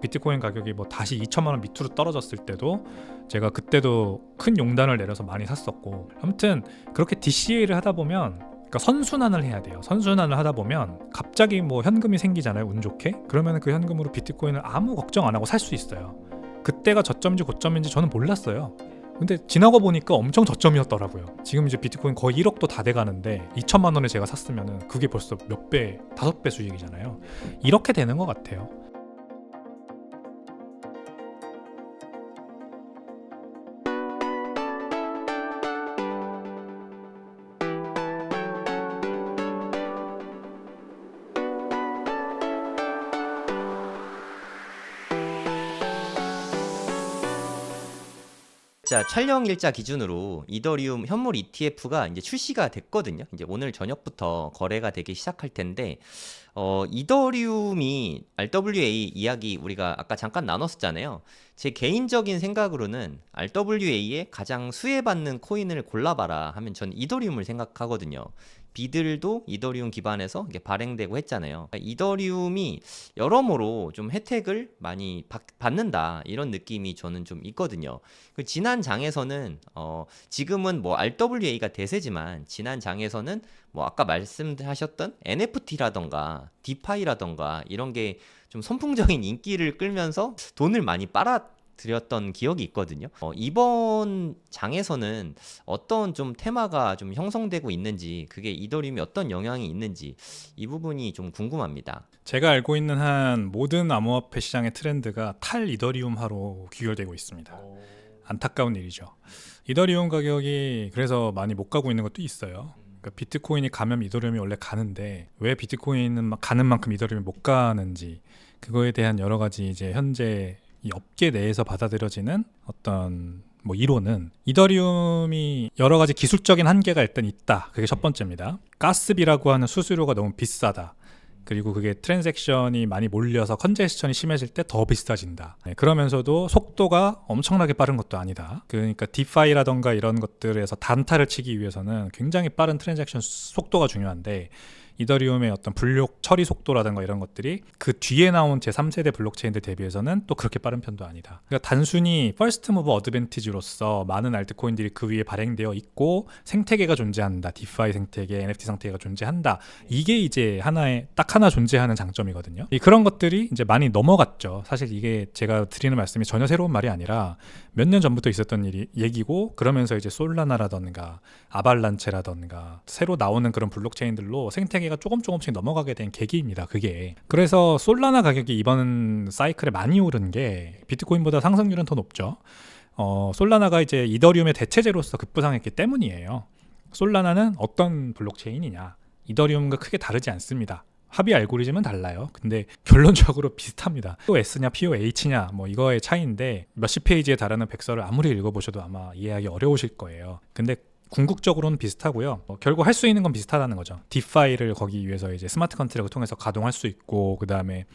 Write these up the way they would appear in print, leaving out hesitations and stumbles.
비트코인 가격이 뭐 다시 2천만 원 밑으로 떨어졌을 때도 제가 그때도 큰 용단을 내려서 많이 샀었고, 아무튼 그렇게 DCA를 하다 보면, 그러니까 선순환을 해야 돼요. 선순환을 하다 보면 갑자기 뭐 현금이 생기잖아요, 운 좋게. 그러면 그 현금으로 비트코인을 아무 걱정 안 하고 살 수 있어요. 그때가 저점인지 고점인지 저는 몰랐어요. 근데 지나고 보니까 엄청 저점이었더라고요. 지금 이제 비트코인 거의 1억도 다 돼가는데 2천만 원에 제가 샀으면 그게 벌써 몇 배, 5배 수익이잖아요. 이렇게 되는 것 같아요. 자, 촬영 일자 기준으로 이더리움 현물 ETF가 이제 출시가 됐거든요. 이제 오늘 저녁부터 거래가 되기 시작할 텐데, 이더리움이 RWA 이야기 우리가 아까 잠깐 나눴었잖아요. 제 개인적인 생각으로는 RWA에 가장 수혜받는 코인을 골라봐라 하면 전 이더리움을 생각하거든요. 비들도 이더리움 기반에서 이게 발행되고 했잖아요. 이더리움이 여러모로 좀 혜택을 많이 받는다, 이런 느낌이 저는 좀 있거든요. 그 지난 장에서는 지금은 뭐 RWA가 대세지만 지난 장에서는 뭐 아까 말씀하셨던 NFT라던가 디파이라던가 이런 게 좀 선풍적인 인기를 끌면서 돈을 많이 빨아들였던 기억이 있거든요. 이번 장에서는 어떤 좀 테마가 좀 형성되고 있는지, 그게 이더리움이 어떤 영향이 있는지 이 부분이 좀 궁금합니다. 제가 알고 있는 한 모든 암호화폐 시장의 트렌드가 탈 이더리움화로 귀결되고 있습니다. 안타까운 일이죠. 이더리움 가격이 그래서 많이 못 가고 있는 것도 있어요. 그러니까 비트코인이 가면 이더리움이 원래 가는데 왜 비트코인은 가는 만큼 이더리움이 못 가는지, 그거에 대한 여러 가지 이제 현재 이 업계 내에서 받아들여지는 어떤 뭐 이론은, 이더리움이 여러 가지 기술적인 한계가 일단 있다. 그게 첫 번째입니다. 가스비라고 하는 수수료가 너무 비싸다. 그리고 그게 트랜잭션이 많이 몰려서 컨제스션이 심해질 때 더 비싸진다. 그러면서도 속도가 엄청나게 빠른 것도 아니다. 그러니까 디파이라던가 이런 것들에서 단타를 치기 위해서는 굉장히 빠른 트랜잭션 속도가 중요한데, 이더리움의 어떤 블록 처리 속도라든가 이런 것들이 그 뒤에 나온 제3세대 블록체인들 대비해서는 또 그렇게 빠른 편도 아니다. 그러니까 단순히 퍼스트 무버 어드밴티지로서 많은 알트코인들이 그 위에 발행되어 있고 생태계가 존재한다, 디파이 생태계, NFT 생태계가 존재한다, 이게 이제 하나의 딱 하나 존재하는 장점이거든요. 그런 것들이 이제 많이 넘어갔죠. 사실 이게 제가 드리는 말씀이 전혀 새로운 말이 아니라 몇 년 전부터 있었던 얘기고, 그러면서 이제 솔라나라던가 아발란체라던가 새로 나오는 그런 블록체인들로 생태계가 조금씩 넘어가게 된 계기입니다. 그게. 그래서 솔라나 가격이 이번 사이클에 많이 오른 게 비트코인보다 상승률은 더 높죠. 솔라나가 이제 이더리움의 대체제로서 급부상했기 때문이에요. 솔라나는 어떤 블록체인이냐, 이더리움과 크게 다르지 않습니다. 합의 알고리즘은 달라요. 근데 결론적으로 비슷합니다. POS냐 POH냐 뭐 이거의 차이인데, 몇십 페이지에 달하는 백서를 아무리 읽어보셔도 아마 이해하기 어려우실 거예요. 근데 궁극적으로는 비슷하고요. 결국 할 수 있는 건 비슷하다는 거죠. 디파이를 거기 위해서 이제 스마트 컨트랙을 통해서 가동할 수 있고, 그 다음에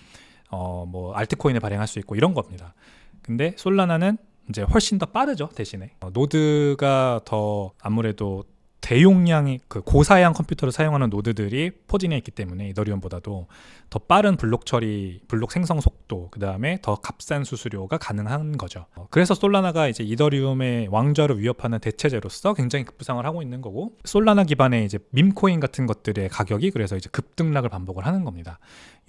뭐 알트코인을 발행할 수 있고 이런 겁니다. 근데 솔라나는 이제 훨씬 더 빠르죠. 대신에 노드가 더 아무래도 대용량의 그 고사양 컴퓨터를 사용하는 노드들이 포진해 있기 때문에 이더리움보다도 더 빠른 블록 처리, 블록 생성 속도, 그 다음에 더 값싼 수수료가 가능한 거죠. 그래서 솔라나가 이제 이더리움의 왕좌를 위협하는 대체제로서 굉장히 급부상을 하고 있는 거고, 솔라나 기반의 이제 밈코인 같은 것들의 가격이 그래서 이제 급등락을 반복을 하는 겁니다.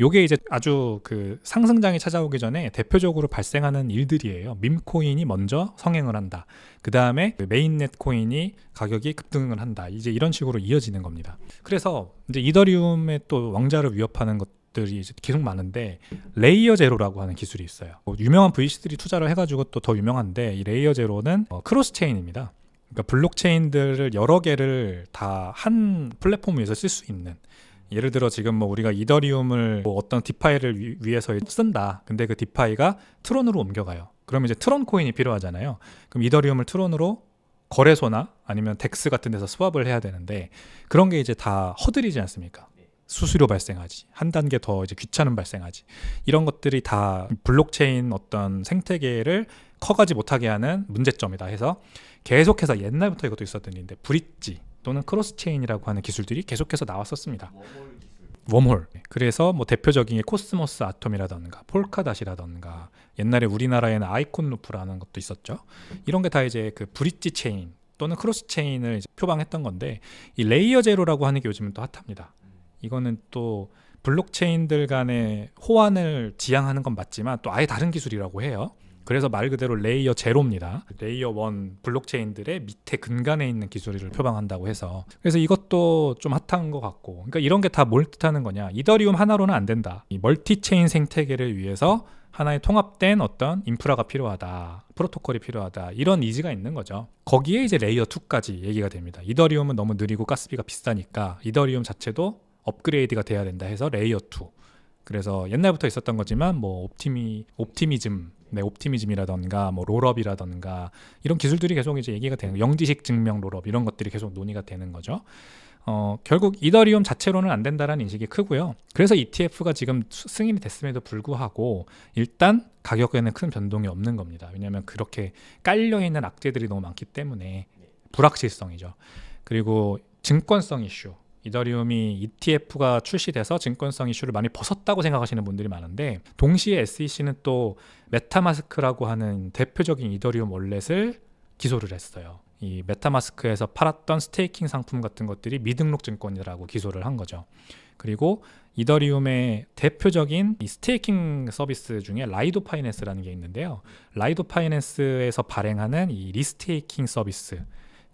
요게 이제 아주 그 상승장이 찾아오기 전에 대표적으로 발생하는 일들이에요. 밈코인이 먼저 성행을 한다. 그 다음에 메인넷 코인이 가격이 급등을 한다. 이제 이런 식으로 이어지는 겁니다. 그래서 이제 이더리움의 또 왕좌를 위협하는 것들이 이제 계속 많은데, 레이어 제로라고 하는 기술이 있어요. 유명한 VC들이 투자를 해가지고 또 더 유명한데, 이 레이어 제로는 크로스 체인입니다. 그러니까 블록체인들을 여러 개를 다 한 플랫폼 위에서 쓸 수 있는, 예를 들어 지금 뭐 우리가 이더리움을 뭐 어떤 디파이를 위해서 쓴다. 근데 그 디파이가 트론으로 옮겨가요. 그러면 이제 트론 코인이 필요하잖아요. 그럼 이더리움을 트론으로 거래소나 아니면 덱스 같은 데서 스왑을 해야 되는데, 그런 게 이제 다 허들이지 않습니까? 수수료 발생하지, 한 단계 더 이제 귀찮음 발생하지, 이런 것들이 다 블록체인 어떤 생태계를 커가지 못하게 하는 문제점이다 해서 계속해서 옛날부터 이것도 있었던 일인데, 브릿지 또는 크로스 체인이라고 하는 기술들이 계속해서 나왔었습니다. 웜홀. 그래서 뭐 대표적인 게 코스모스 아톰이라던가 폴카닷이라던가 옛날에 우리나라에는 아이콘 루프라는 것도 있었죠. 이런 게 다 이제 그 브릿지 체인 또는 크로스 체인을 이제 표방했던 건데, 이 레이어 제로라고 하는 게 요즘은 또 핫합니다. 이거는 또 블록체인들 간의 호환을 지향하는 건 맞지만 또 아예 다른 기술이라고 해요. 그래서 말 그대로 레이어 제로입니다. 레이어 1 블록체인들의 밑에 근간에 있는 기술을 표방한다고 해서, 그래서 이것도 좀 핫한 것 같고, 그러니까 이런 게 다 뭘 뜻하는 거냐, 이더리움 하나로는 안 된다. 이 멀티체인 생태계를 위해서 하나의 통합된 어떤 인프라가 필요하다, 프로토콜이 필요하다, 이런 니즈가 있는 거죠. 거기에 이제 레이어 2까지 얘기가 됩니다. 이더리움은 너무 느리고 가스비가 비싸니까 이더리움 자체도 업그레이드가 돼야 된다 해서 레이어 2. 그래서 옛날부터 있었던 거지만 뭐 옵티미즘이라던가 뭐 롤업이라던가 이런 기술들이 계속 이제 얘기가 되는, 영지식 증명 롤업 이런 것들이 계속 논의가 되는 거죠. 결국 이더리움 자체로는 안 된다라는 인식이 크고요. 그래서 ETF가 지금 승인이 됐음에도 불구하고 일단 가격에는 큰 변동이 없는 겁니다. 왜냐하면 그렇게 깔려있는 악재들이 너무 많기 때문에 불확실성이죠. 그리고 증권성 이슈, 이더리움이 ETF가 출시돼서 증권성 이슈를 많이 벗었다고 생각하시는 분들이 많은데, 동시에 SEC는 또 메타마스크라고 하는 대표적인 이더리움 월렛을 기소를 했어요. 이 메타마스크에서 팔았던 스테이킹 상품 같은 것들이 미등록 증권이라고 기소를 한 거죠. 그리고 이더리움의 대표적인 이 스테이킹 서비스 중에 라이도 파이낸스라는 게 있는데요. 라이도 파이낸스에서 발행하는 이 리스테이킹 서비스,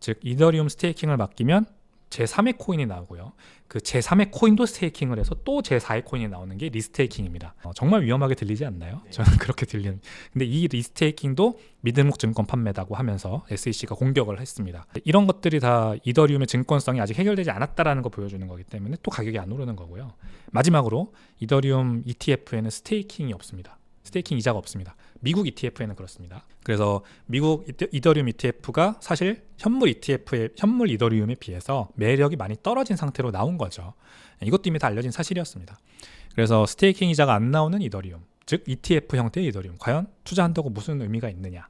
즉 이더리움 스테이킹을 맡기면 제3의 코인이 나오고요. 그 제3의 코인도 스테이킹을 해서 또 제4의 코인이 나오는 게 리스테이킹입니다. 정말 위험하게 들리지 않나요? 네. 저는 그렇게 들리는. 근데 이 리스테이킹도 미등록 증권 판매다고 하면서 SEC가 공격을 했습니다. 이런 것들이 다 이더리움의 증권성이 아직 해결되지 않았다라는 거 보여주는 거기 때문에 또 가격이 안 오르는 거고요. 마지막으로 이더리움 ETF에는 스테이킹이 없습니다. 스테이킹 이자가 없습니다. 미국 ETF에는 그렇습니다. 그래서 미국 이더리움 ETF가 사실 현물 이더리움에 비해서 매력이 많이 떨어진 상태로 나온 거죠. 이것도 이미 다 알려진 사실이었습니다. 그래서 스테이킹 이자가 안 나오는 이더리움, 즉 ETF 형태의 이더리움, 과연 투자한다고 무슨 의미가 있느냐?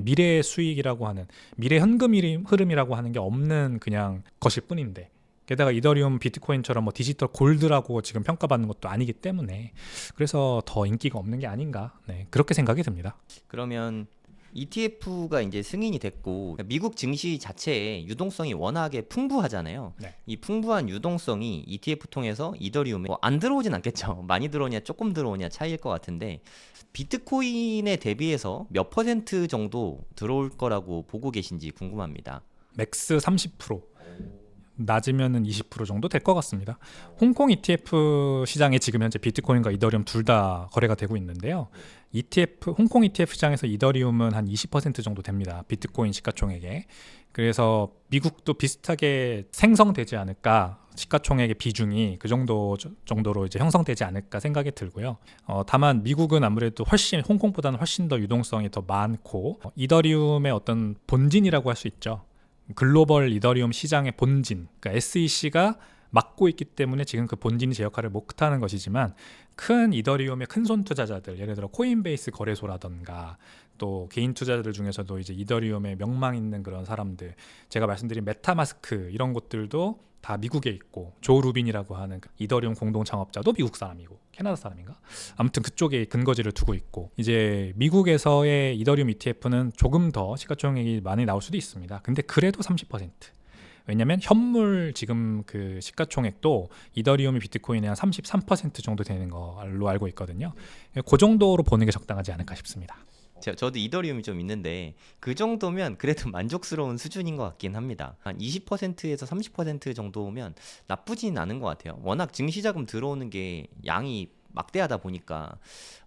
미래 수익이라고 하는, 미래 현금 흐름이라고 하는 게 없는 그냥 것일 뿐인데, 게다가 이더리움 비트코인처럼 뭐 디지털 골드라고 지금 평가받는 것도 아니기 때문에 그래서 더 인기가 없는 게 아닌가, 그렇게 생각이 듭니다. 그러면 ETF가 이제 승인이 됐고 미국 증시 자체의 유동성이 워낙에 풍부하잖아요. 네. 이 풍부한 유동성이 ETF 통해서 이더리움에 안 들어오진 않겠죠. 많이 들어오냐 조금 들어오냐 차이일 것 같은데, 비트코인에 대비해서 몇 % 정도 들어올 거라고 보고 계신지 궁금합니다. 맥스 30%, 낮으면은 20% 정도 될 것 같습니다. 홍콩 ETF 시장에 지금 현재 비트코인과 이더리움 둘 다 거래가 되고 있는데요. 홍콩 ETF 시장에서 이더리움은 한 20% 정도 됩니다. 비트코인 시가총액에. 그래서 미국도 비슷하게 생성되지 않을까, 시가총액의 비중이 그 정도로 이제 형성되지 않을까 생각이 들고요. 다만 미국은 아무래도 홍콩보다는 훨씬 더 유동성이 더 많고, 이더리움의 어떤 본진이라고 할 수 있죠. 글로벌 이더리움 시장의 본진, 그러니까 SEC가 맡고 있기 때문에 지금 그 본진이 제 역할을 못하는 것이지만, 큰 이더리움의 큰손 투자자들, 예를 들어 코인베이스 거래소라던가 또 개인 투자자들 중에서도 이제 이더리움에 명망 있는 그런 사람들, 제가 말씀드린 메타마스크 이런 곳들도 다 미국에 있고, 조 루빈이라고 하는 이더리움 공동 창업자도 미국 사람이고 캐나다 사람인가? 아무튼 그쪽에 근거지를 두고 있고, 이제 미국에서의 이더리움 ETF는 조금 더 시가총액이 많이 나올 수도 있습니다. 근데 그래도 30%. 왜냐면 현물 지금 그 시가총액도 이더리움이 비트코인의 한 33% 정도 되는 걸로 알고 있거든요. 그 정도로 보는 게 적당하지 않을까 싶습니다. 저도 이더리움이 좀 있는데 그 정도면 그래도 만족스러운 수준인 것 같긴 합니다. 한 20%에서 30% 정도면 나쁘진 않은 것 같아요. 워낙 증시자금 들어오는 게 양이 막대하다 보니까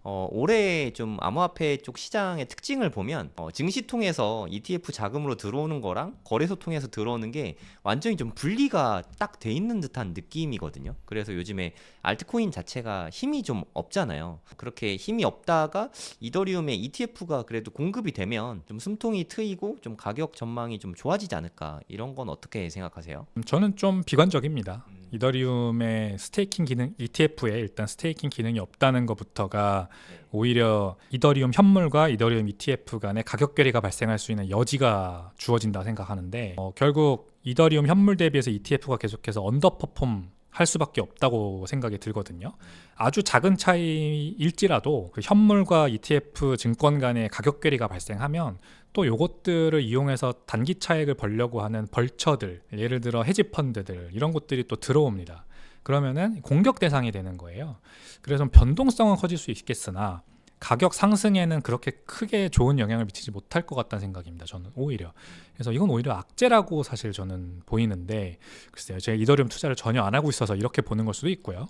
올해 좀 암호화폐 쪽 시장의 특징을 보면 증시 통해서 ETF 자금으로 들어오는 거랑 거래소 통해서 들어오는 게 완전히 좀 분리가 딱 돼 있는 듯한 느낌이거든요. 그래서 요즘에 알트코인 자체가 힘이 좀 없잖아요. 그렇게 힘이 없다가 이더리움의 ETF가 그래도 공급이 되면 좀 숨통이 트이고 좀 가격 전망이 좀 좋아지지 않을까, 이런 건 어떻게 생각하세요? 저는 좀 비관적입니다. 이더리움의 스테이킹 기능, ETF에 일단 스테이킹 기능이 없다는 것부터가 오히려 이더리움 현물과 이더리움 ETF 간의 가격 괴리가 발생할 수 있는 여지가 주어진다 생각하는데, 결국 이더리움 현물 대비해서 ETF가 계속해서 언더퍼폼 할 수밖에 없다고 생각이 들거든요. 아주 작은 차이일지라도 그 현물과 ETF 증권 간의 가격 괴리가 발생하면 또 요것들을 이용해서 단기 차익을 벌려고 하는 벌처들, 예를 들어 헤지펀드들 이런 것들이 또 들어옵니다. 그러면은 공격 대상이 되는 거예요. 그래서 변동성은 커질 수 있겠으나 가격 상승에는 그렇게 크게 좋은 영향을 미치지 못할 것 같다는 생각입니다. 저는 오히려. 그래서 이건 오히려 악재라고 사실 저는 보이는데, 글쎄요, 제가 이더리움 투자를 전혀 안 하고 있어서 이렇게 보는 걸 수도 있고요.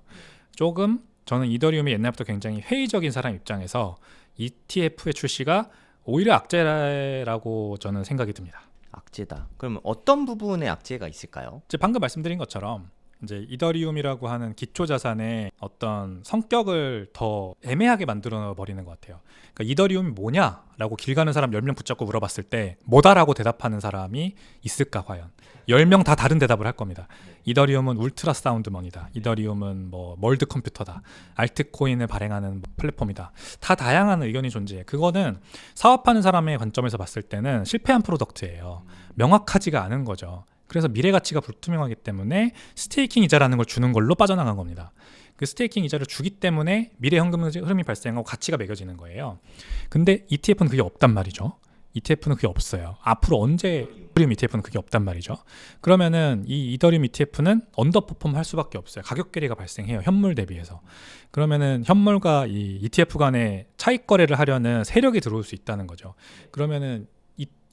조금 저는 이더리움이 옛날부터 굉장히 회의적인 사람 입장에서 ETF의 출시가 오히려 악재라고 저는 생각이 듭니다. 악재다. 그러면 어떤 부분에 악재가 있을까요? 이제 방금 말씀드린 것처럼 이제 이더리움이라고 하는 기초 자산의 어떤 성격을 더 애매하게 만들어 버리는 것 같아요. 그러니까 이더리움이 뭐냐라고 길 가는 사람 10명 붙잡고 물어봤을 때 뭐다라고 대답하는 사람이 있을까 과연? 10명 다 다른 대답을 할 겁니다. 이더리움은 울트라 사운드 머니다. 이더리움은 뭐 월드 컴퓨터다. 알트코인을 발행하는 플랫폼이다. 다 다양한 의견이 존재해. 그거는 사업하는 사람의 관점에서 봤을 때는 실패한 프로덕트예요. 명확하지가 않은 거죠. 그래서 미래 가치가 불투명하기 때문에 스테이킹 이자라는 걸 주는 걸로 빠져나간 겁니다. 그 스테이킹 이자를 주기 때문에 미래 현금 흐름이 발생하고 가치가 매겨지는 거예요. 근데 ETF는 그게 없단 말이죠. ETF는 그게 없어요. 앞으로 언제 이더리움 ETF는 그게 없단 말이죠. 그러면은 이 이더리움 ETF는 언더퍼폼 할 수밖에 없어요. 가격 괴리가 발생해요. 현물 대비해서. 그러면은 현물과 이 ETF 간의 차익 거래를 하려는 세력이 들어올 수 있다는 거죠. 그러면은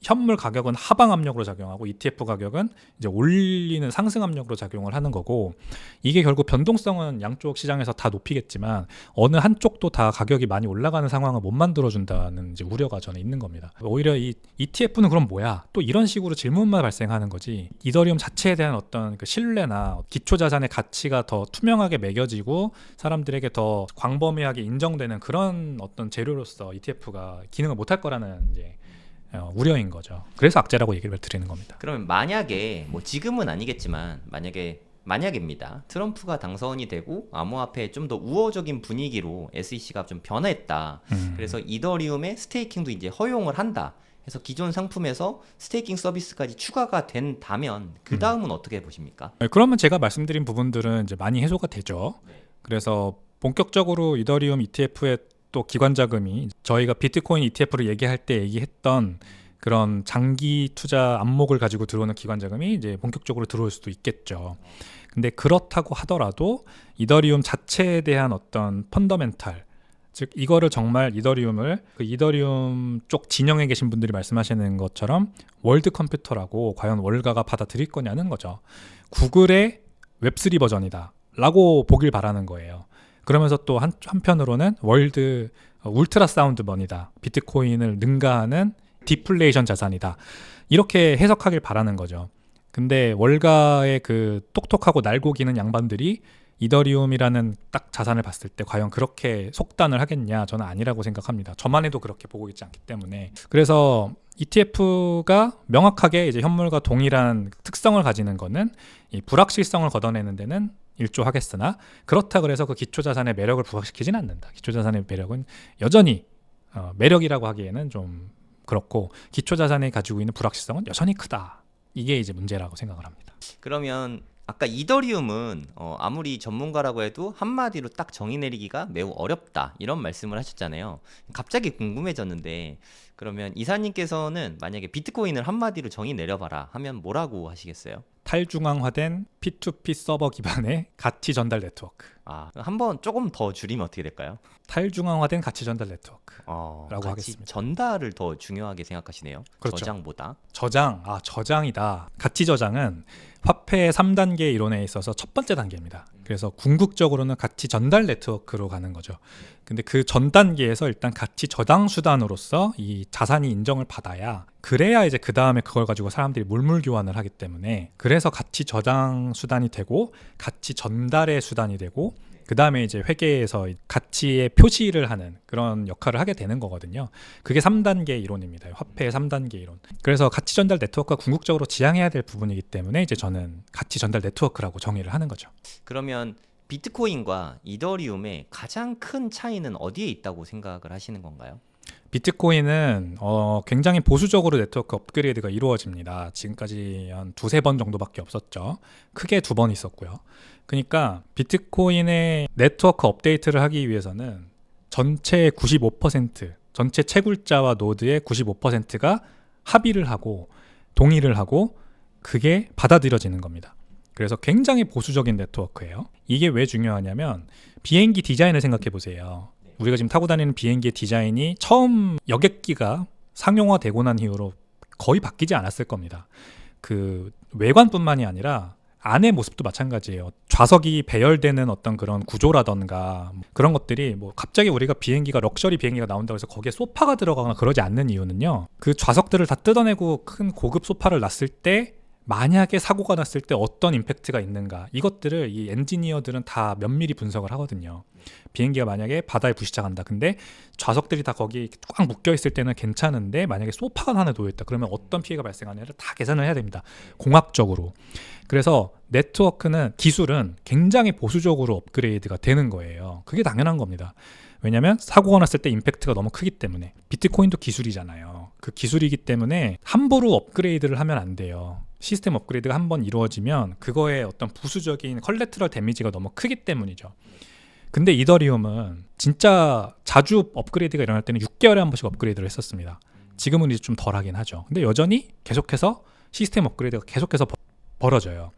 현물 가격은 하방 압력으로 작용하고 ETF 가격은 이제 올리는 상승 압력으로 작용을 하는 거고, 이게 결국 변동성은 양쪽 시장에서 다 높이겠지만 어느 한쪽도 다 가격이 많이 올라가는 상황을 못 만들어준다는 이제 우려가 저는 있는 겁니다. 오히려 이 ETF는 그럼 뭐야? 또 이런 식으로 질문만 발생하는 거지, 이더리움 자체에 대한 어떤 그 신뢰나 기초 자산의 가치가 더 투명하게 매겨지고 사람들에게 더 광범위하게 인정되는 그런 어떤 재료로서 ETF가 기능을 못할 거라는 이제 우려인 거죠. 그래서 악재라고 얘기를 드리는 겁니다. 그러면 만약에 뭐 지금은 아니겠지만 만약입니다. 트럼프가 당선이 되고 암호화폐 좀 더 우호적인 분위기로 SEC가 좀 변했다. 그래서 이더리움의 스테이킹도 이제 허용을 한다. 해서 기존 상품에서 스테이킹 서비스까지 추가가 된다면 그 다음은 어떻게 보십니까? 그러면 제가 말씀드린 부분들은 이제 많이 해소가 되죠. 그래서 본격적으로 이더리움 ETF의 또 기관 자금이 저희가 비트코인 ETF를 얘기할 때 얘기했던 그런 장기 투자 안목을 가지고 들어오는 기관 자금이 이제 본격적으로 들어올 수도 있겠죠. 근데 그렇다고 하더라도 이더리움 자체에 대한 어떤 펀더멘탈, 즉 이거를 정말 이더리움을 그 이더리움 쪽 진영에 계신 분들이 말씀하시는 것처럼 월드 컴퓨터라고 과연 월가가 받아들일 거냐는 거죠. 구글의 웹3 버전이다 라고 보길 바라는 거예요. 그러면서 또 한편으로는 월드 울트라 사운드 머니다. 비트코인을 능가하는 디플레이션 자산이다. 이렇게 해석하길 바라는 거죠. 근데 월가의 그 똑똑하고 날고기는 양반들이 이더리움이라는 딱 자산을 봤을 때 과연 그렇게 속단을 하겠냐? 저는 아니라고 생각합니다. 저만 해도 그렇게 보고 있지 않기 때문에. 그래서 ETF가 명확하게 이제 현물과 동일한 특성을 가지는 거는 이 불확실성을 걷어내는 데는 일조하겠으나, 그렇다 그래서 그 기초자산의 매력을 부각시키진 않는다. 기초자산의 매력은 여전히 매력이라고 하기에는 좀 그렇고, 기초자산이 가지고 있는 불확실성은 여전히 크다. 이게 이제 문제라고 생각을 합니다. 그러면 아까 이더리움은 아무리 전문가라고 해도 한마디로 딱 정의 내리기가 매우 어렵다 이런 말씀을 하셨잖아요. 갑자기 궁금해졌는데, 그러면 이사님께서는 만약에 비트코인을 한마디로 정의 내려봐라 하면 뭐라고 하시겠어요? 탈중앙화된 P2P 서버 기반의 가치 전달 네트워크. 한번 조금 더 줄이면 어떻게 될까요? 탈중앙화된 가치 전달 네트워크라고 가치 하겠습니다. 전달을 더 중요하게 생각하시네요. 그렇죠. 저장보다. 저장이다. 가치 저장은 화폐 3단계 이론에 있어서 첫 번째 단계입니다. 그래서 궁극적으로는 가치 전달 네트워크로 가는 거죠. 근데 그 전 단계에서 일단 가치 저장 수단으로서 이 자산이 인정을 받아야, 그래야 이제 그 다음에 그걸 가지고 사람들이 물물 교환을 하기 때문에, 그래서 가치 저장 수단이 되고 가치 전달의 수단이 되고, 그 다음에 이제 회계에서 가치의 표시를 하는 그런 역할을 하게 되는 거거든요. 그게 3단계 이론입니다. 화폐의 3단계 이론. 그래서 가치 전달 네트워크가 궁극적으로 지향해야 될 부분이기 때문에 이제 저는 가치 전달 네트워크라고 정의를 하는 거죠. 그러면 비트코인과 이더리움의 가장 큰 차이는 어디에 있다고 생각을 하시는 건가요? 비트코인은 굉장히 보수적으로 네트워크 업그레이드가 이루어집니다. 지금까지 한 두세 번 정도밖에 없었죠. 크게 2번 있었고요. 그러니까 비트코인의 네트워크 업데이트를 하기 위해서는 전체 95%, 전체 채굴자와 노드의 95%가 합의를 하고 동의를 하고 그게 받아들여지는 겁니다. 그래서 굉장히 보수적인 네트워크예요. 이게 왜 중요하냐면 비행기 디자인을 생각해 보세요. 우리가 지금 타고 다니는 비행기의 디자인이 처음 여객기가 상용화되고 난 이후로 거의 바뀌지 않았을 겁니다. 그 외관뿐만이 아니라 안의 모습도 마찬가지예요. 좌석이 배열되는 어떤 그런 구조라던가 그런 것들이 뭐 갑자기 우리가 비행기가 럭셔리 비행기가 나온다고 해서 거기에 소파가 들어가거나 그러지 않는 이유는요. 그 좌석들을 다 뜯어내고 큰 고급 소파를 놨을 때 만약에 사고가 났을 때 어떤 임팩트가 있는가 이것들을 이 엔지니어들은 다 면밀히 분석을 하거든요. 비행기가 만약에 바다에 부딪혀간다. 근데 좌석들이 다 거기 꽉 묶여 있을 때는 괜찮은데 만약에 소파가 하나 놓여 있다. 그러면 어떤 피해가 발생하느냐를 다 계산을 해야 됩니다. 공학적으로. 그래서 네트워크는 기술은 굉장히 보수적으로 업그레이드가 되는 거예요. 그게 당연한 겁니다. 왜냐하면 사고가 났을 때 임팩트가 너무 크기 때문에. 비트코인도 기술이잖아요. 그 기술이기 때문에 함부로 업그레이드를 하면 안 돼요. 시스템 업그레이드가 한번 이루어지면 그거의 어떤 부수적인 컬레트럴 데미지가 너무 크기 때문이죠. 근데 이더리움은 진짜 자주 업그레이드가 일어날 때는 6개월에 한 번씩 업그레이드를 했었습니다. 지금은 이제 좀 덜하긴 하죠. 근데 여전히 계속해서 시스템 업그레이드가 계속해서 벌어져요.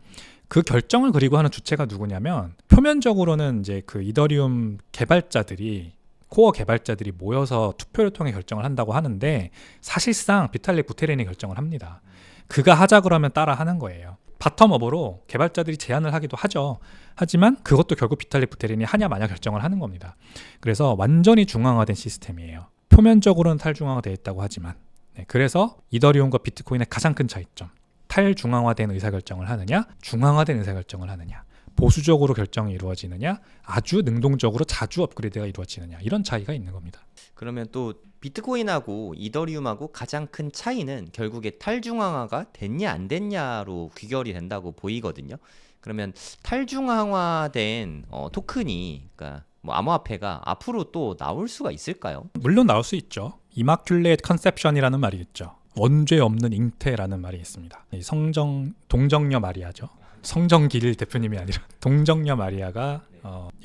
그 결정을 그리고 하는 주체가 누구냐면 표면적으로는 이제 그 이더리움 개발자들이 코어 개발자들이 모여서 투표를 통해 결정을 한다고 하는데 사실상 비탈릭 부테린이 결정을 합니다. 그가 하자 그러면 따라 하는 거예요. 바텀업으로 개발자들이 제안을 하기도 하죠. 하지만 그것도 결국 비탈릭 부테린이 하냐 마냐 결정을 하는 겁니다. 그래서 완전히 중앙화된 시스템이에요. 표면적으로는 탈중앙화되어 있다고 하지만 그래서 이더리움과 비트코인의 가장 큰 차이점 탈중앙화된 의사결정을 하느냐 중앙화된 의사결정을 하느냐 보수적으로 결정이 이루어지느냐 아주 능동적으로 자주 업그레이드가 이루어지느냐 이런 차이가 있는 겁니다. 그러면 또 비트코인하고 이더리움하고 가장 큰 차이는 결국에 탈중앙화가 됐냐 안 됐냐로 귀결이 된다고 보이거든요. 그러면 탈중앙화된 토큰이 그러니까 뭐 암호화폐가 앞으로 또 나올 수가 있을까요? 물론 나올 수 있죠. 이마큘레이트 컨셉션이라는 말이 있죠. 원죄 없는 잉태라는 말이 있습니다. 동정녀 마리아죠. 성정길 대표님이 아니라 동정녀 마리아가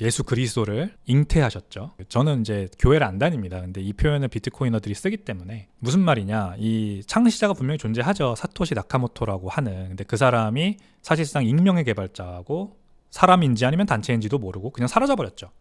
예수 그리스도를 잉태하셨죠. 저는 이제 교회를 안 다닙니다. 근데 이 표현을 비트코이너들이 쓰기 때문에 무슨 말이냐, 이 창시자가 분명히 존재하죠. 사토시 나카모토라고 하는. 근데 그 사람이 사실상 익명의 개발자고 사람인지 아니면 단체인지도 모르고 그냥 사라져버렸죠.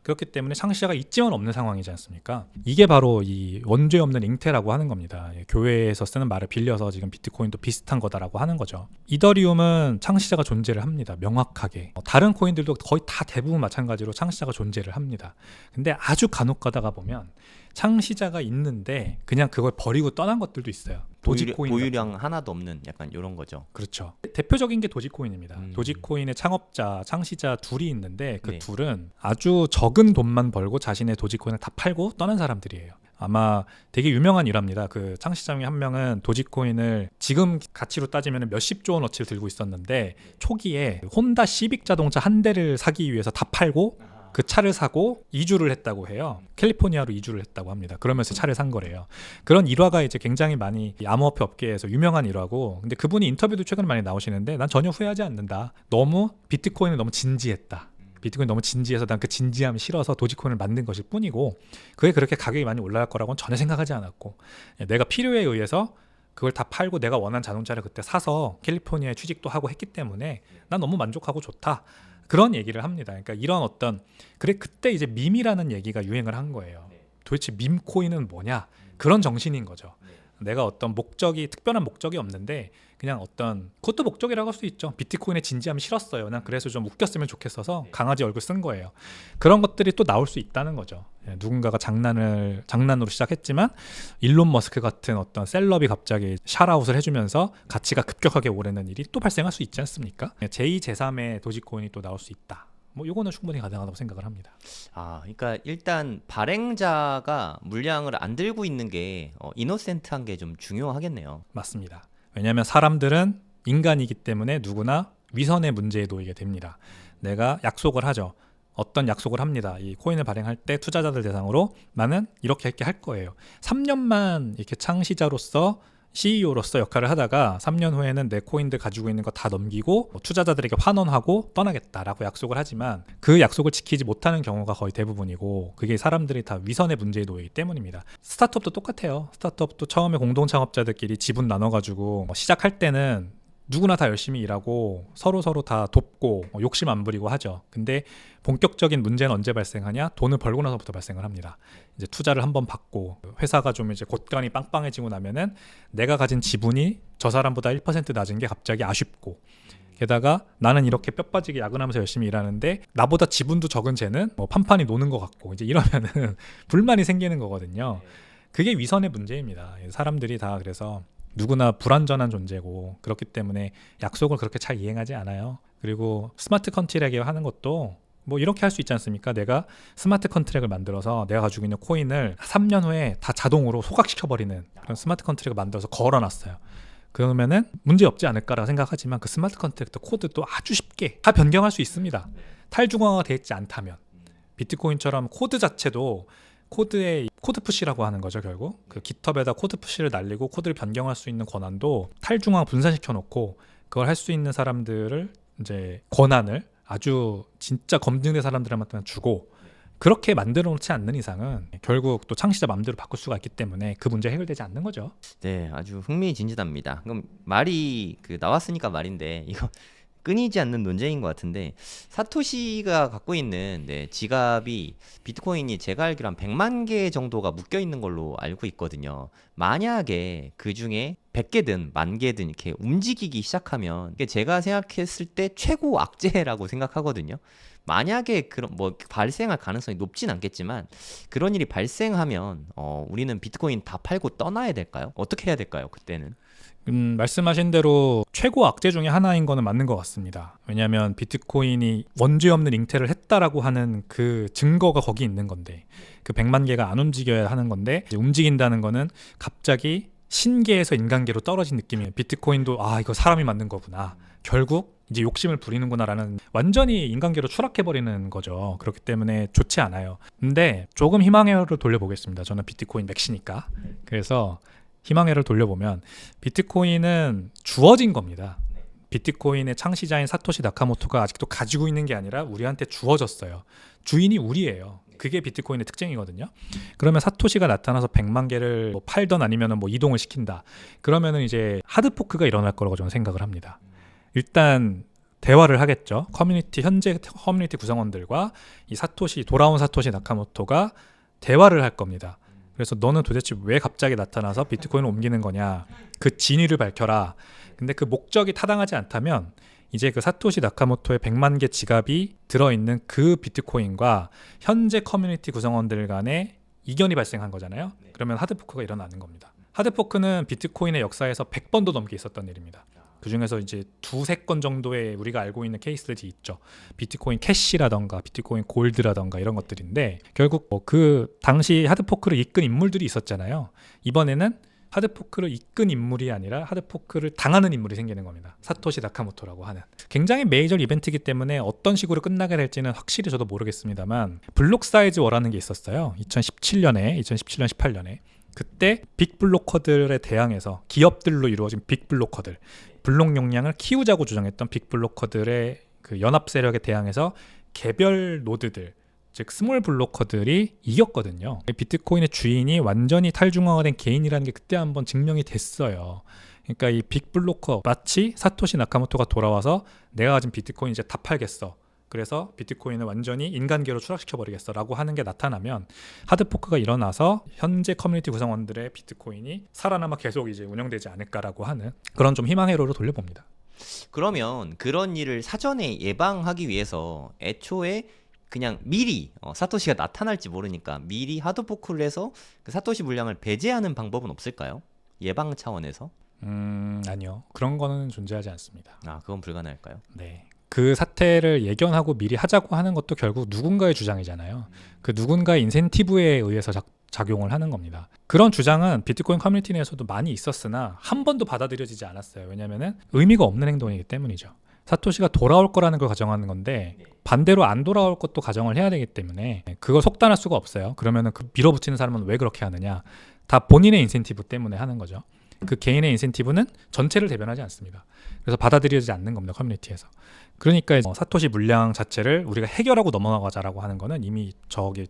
그렇기 때문에 창시자가 있지만 없는 상황이지 않습니까? 이게 바로 이 원죄 없는 잉태라고 하는 겁니다. 교회에서 쓰는 말을 빌려서 지금 비트코인도 비슷한 거다라고 하는 거죠. 이더리움은 창시자가 존재를 합니다. 명확하게. 다른 코인들도 거의 다 대부분 마찬가지로 창시자가 존재를 합니다. 근데 아주 간혹 가다가 보면 창시자가 있는데 그냥 그걸 버리고 떠난 것들도 있어요. 도지코인 보유량 하나도 없는 약간 이런 거죠. 그렇죠. 대표적인 게 도지코인입니다. 도지코인의 창업자, 창시자 둘이 있는데 그 네. 둘은 아주 적은 돈만 벌고 자신의 도지코인을 다 팔고 떠난 사람들이에요. 아마 되게 유명한 일화입니다. 그 창시자 중에 한 명은 도지코인을 지금 가치로 따지면 몇십조 원어치를 들고 있었는데 초기에 혼다 시빅 자동차 한 대를 사기 위해서 다 팔고 그 차를 사고 이주를 했다고 해요. 캘리포니아로 이주를 했다고 합니다. 그러면서 차를 산 거래요. 그런 일화가 이제 굉장히 많이 암호화폐 업계에서 유명한 일화고, 근데 그분이 인터뷰도 최근에 많이 나오시는데 난 전혀 후회하지 않는다. 너무 비트코인을 너무 진지했다. 비트코인 너무 진지해서 난 그 진지함이 싫어서 도지코인을 만든 것일 뿐이고 그게 그렇게 가격이 많이 올라갈 거라고는 전혀 생각하지 않았고 내가 필요에 의해서 그걸 다 팔고 내가 원하는 자동차를 그때 사서 캘리포니아에 취직도 하고 했기 때문에 난 너무 만족하고 좋다. 그런 얘기를 합니다. 그러니까 이런 어떤 그때 이제 밈이라는 얘기가 유행을 한 거예요. 도대체 밈 코인은 뭐냐? 그런 정신인 거죠. 내가 어떤 특별한 목적이 없는데 그냥 그것도 목적이라고 할 수 있죠. 비트코인의 진지함이 싫었어요. 난 그래서 좀 웃겼으면 좋겠어서 강아지 얼굴 쓴 거예요. 그런 것들이 또 나올 수 있다는 거죠. 누군가가 장난으로 시작했지만 일론 머스크 같은 어떤 셀럽이 갑자기 샤라웃을 해주면서 가치가 급격하게 오르는 일이 또 발생할 수 있지 않습니까? 제2, 제3의 도지코인이 또 나올 수 있다. 뭐 이거는 충분히 가능하다고 생각을 합니다. 그러니까 일단 발행자가 물량을 안 들고 있는 게 이노센트한 게 좀 중요하겠네요. 맞습니다. 왜냐하면 사람들은 인간이기 때문에 누구나 위선의 문제에 놓이게 됩니다. 내가 약속을 하죠. 어떤 약속을 합니다. 이 코인을 발행할 때 투자자들 대상으로 나는 이렇게 할 거예요. 3년만 이렇게 창시자로서 CEO로서 역할을 하다가 3년 후에는 내 코인들 가지고 있는 거 다 넘기고 투자자들에게 환원하고 떠나겠다라고 약속을 하지만 그 약속을 지키지 못하는 경우가 거의 대부분이고 그게 사람들이 다 위선의 문제에 놓이기 때문입니다. 스타트업도 똑같아요. 스타트업도 처음에 공동 창업자들끼리 지분 나눠가지고 시작할 때는 누구나 다 열심히 일하고 서로 다 돕고 욕심 안 부리고 하죠. 근데 본격적인 문제는 언제 발생하냐? 돈을 벌고 나서부터 발생을 합니다. 이제 투자를 한번 받고 회사가 좀 이제 곳간이 빵빵해지고 나면은 내가 가진 지분이 저 사람보다 1% 낮은 게 갑자기 아쉽고 게다가 나는 이렇게 뼈 빠지게 야근하면서 열심히 일하는데 나보다 지분도 적은 쟤는 뭐 판판이 노는 것 같고 이제 이러면은 불만이 생기는 거거든요. 그게 위선의 문제입니다. 사람들이 다 그래서 누구나 불완전한 존재고 그렇기 때문에 약속을 그렇게 잘 이행하지 않아요. 그리고 스마트 컨트랙을 하는 것도 뭐 이렇게 할 수 있지 않습니까? 내가 스마트 컨트랙을 만들어서 내가 가지고 있는 코인을 3년 후에 다 자동으로 소각시켜버리는 그런 스마트 컨트랙을 만들어서 걸어놨어요. 그러면은 문제 없지 않을까라고 생각하지만 그 스마트 컨트랙트 코드도 아주 쉽게 다 변경할 수 있습니다. 탈중앙화가 되어 있지 않다면 비트코인처럼 코드 자체도 코드에 코드 푸시라고 하는 거죠. 결국 그 깃허브에다 코드 푸시를 날리고 코드를 변경할 수 있는 권한도 탈중앙 분산시켜 놓고 그걸 할 수 있는 사람들을 이제 권한을 아주 진짜 검증된 사람들한테만 주고 그렇게 만들어 놓지 않는 이상은 결국 또 창시자 맘대로 바꿀 수가 있기 때문에 그 문제 해결되지 않는 거죠. 네, 아주 흥미진진합니다. 그럼 말이 나왔으니까 말인데 이거 끊이지 않는 논쟁인 것 같은데 사토시가 갖고 있는 지갑이 비트코인이 제가 알기로 한 100만 개 정도가 묶여 있는 걸로 알고 있거든요. 만약에 그 중에 100개든 10,000개든 이렇게 움직이기 시작하면 이게 제가 생각했을 때 최고 악재라고 생각하거든요. 만약에 그런 뭐 발생할 가능성이 높진 않겠지만 그런 일이 발생하면 우리는 비트코인 다 팔고 떠나야 될까요? 어떻게 해야 될까요? 그때는? 말씀하신 대로 최고 악재 중에 하나인 거는 맞는 것 같습니다. 왜냐하면 비트코인이 원죄 없는 잉태를 했다라고 하는 그 증거가 거기 있는 건데 그 100만 개가 안 움직여야 하는 건데 이제 움직인다는 거는 갑자기 신계에서 인간계로 떨어진 느낌이에요. 비트코인도 이거 사람이 만든 거구나. 결국 이제 욕심을 부리는구나라는 완전히 인간계로 추락해버리는 거죠. 그렇기 때문에 좋지 않아요. 근데 조금 희망회로를 돌려보겠습니다. 저는 비트코인 맥시니까. 그래서 희망회를 돌려보면 비트코인은 주어진 겁니다. 비트코인의 창시자인 사토시 나카모토가 아직도 가지고 있는 게 아니라 우리한테 주어졌어요. 주인이 우리예요. 그게 비트코인의 특징이거든요. 그러면 사토시가 나타나서 100만 개를 뭐 팔던 아니면 뭐 이동을 시킨다. 그러면은 이제 하드포크가 일어날 거라고 저는 생각을 합니다. 일단 대화를 하겠죠. 현재 커뮤니티 구성원들과 이 돌아온 사토시 나카모토가 대화를 할 겁니다. 그래서 너는 도대체 왜 갑자기 나타나서 비트코인을 옮기는 거냐, 그 진위를 밝혀라. 근데 그 목적이 타당하지 않다면 이제 그 사토시 나카모토의 100만 개 지갑이 들어있는 그 비트코인과 현재 커뮤니티 구성원들 간에 이견이 발생한 거잖아요. 그러면 하드포크가 일어나는 겁니다. 하드포크는 비트코인의 역사에서 100번도 넘게 있었던 일입니다. 그 중에서 이제 2-3건 정도의 우리가 알고 있는 케이스들이 있죠. 비트코인 캐시라던가 비트코인 골드라던가 이런 것들인데 결국 그 당시 하드포크를 이끈 인물들이 있었잖아요. 이번에는 하드포크를 이끈 인물이 아니라 하드포크를 당하는 인물이 생기는 겁니다. 사토시 나카모토라고 하는. 굉장히 메이저 이벤트이기 때문에 어떤 식으로 끝나게 될지는 확실히 저도 모르겠습니다만 블록 사이즈 워라는 게 있었어요. 2017년에 18년에 그때 빅블로커들에 대항해서 기업들로 이루어진 빅블로커들, 블록 용량을 키우자고 주장했던 빅블로커들의 그 연합 세력에 대항해서 개별 노드들, 즉 스몰 블로커들이 이겼거든요. 비트코인의 주인이 완전히 탈중앙화된 개인이라는 게 그때 한번 증명이 됐어요. 그러니까 이 빅블로커 마치 사토시 나카모토가 돌아와서 내가 가진 비트코인 이제 다 팔겠어. 그래서 비트코인을 완전히 인간계로 추락시켜버리겠어 라고 하는 게 나타나면 하드포크가 일어나서 현재 커뮤니티 구성원들의 비트코인이 살아남아 계속 이제 운영되지 않을까라고 하는 그런 좀 희망회로로 돌려봅니다. 그러면 그런 일을 사전에 예방하기 위해서 애초에 그냥 미리 사토시가 나타날지 모르니까 미리 하드포크를 해서 그 사토시 물량을 배제하는 방법은 없을까요? 예방 차원에서? 아니요. 그런 거는 존재하지 않습니다. 그건 불가능할까요? 네. 그 사태를 예견하고 미리 하자고 하는 것도 결국 누군가의 주장이잖아요. 그 누군가의 인센티브에 의해서 작용을 하는 겁니다. 그런 주장은 비트코인 커뮤니티 내에서도 많이 있었으나 한 번도 받아들여지지 않았어요. 왜냐하면 의미가 없는 행동이기 때문이죠. 사토시가 돌아올 거라는 걸 가정하는 건데 반대로 안 돌아올 것도 가정을 해야 되기 때문에 그걸 속단할 수가 없어요. 그러면은 그 밀어붙이는 사람은 왜 그렇게 하느냐? 다 본인의 인센티브 때문에 하는 거죠. 그 개인의 인센티브는 전체를 대변하지 않습니다. 그래서 받아들여지지 않는 겁니다. 커뮤니티에서. 그러니까 사토시 물량 자체를 우리가 해결하고 넘어가자라고 하는 거는 이미 저기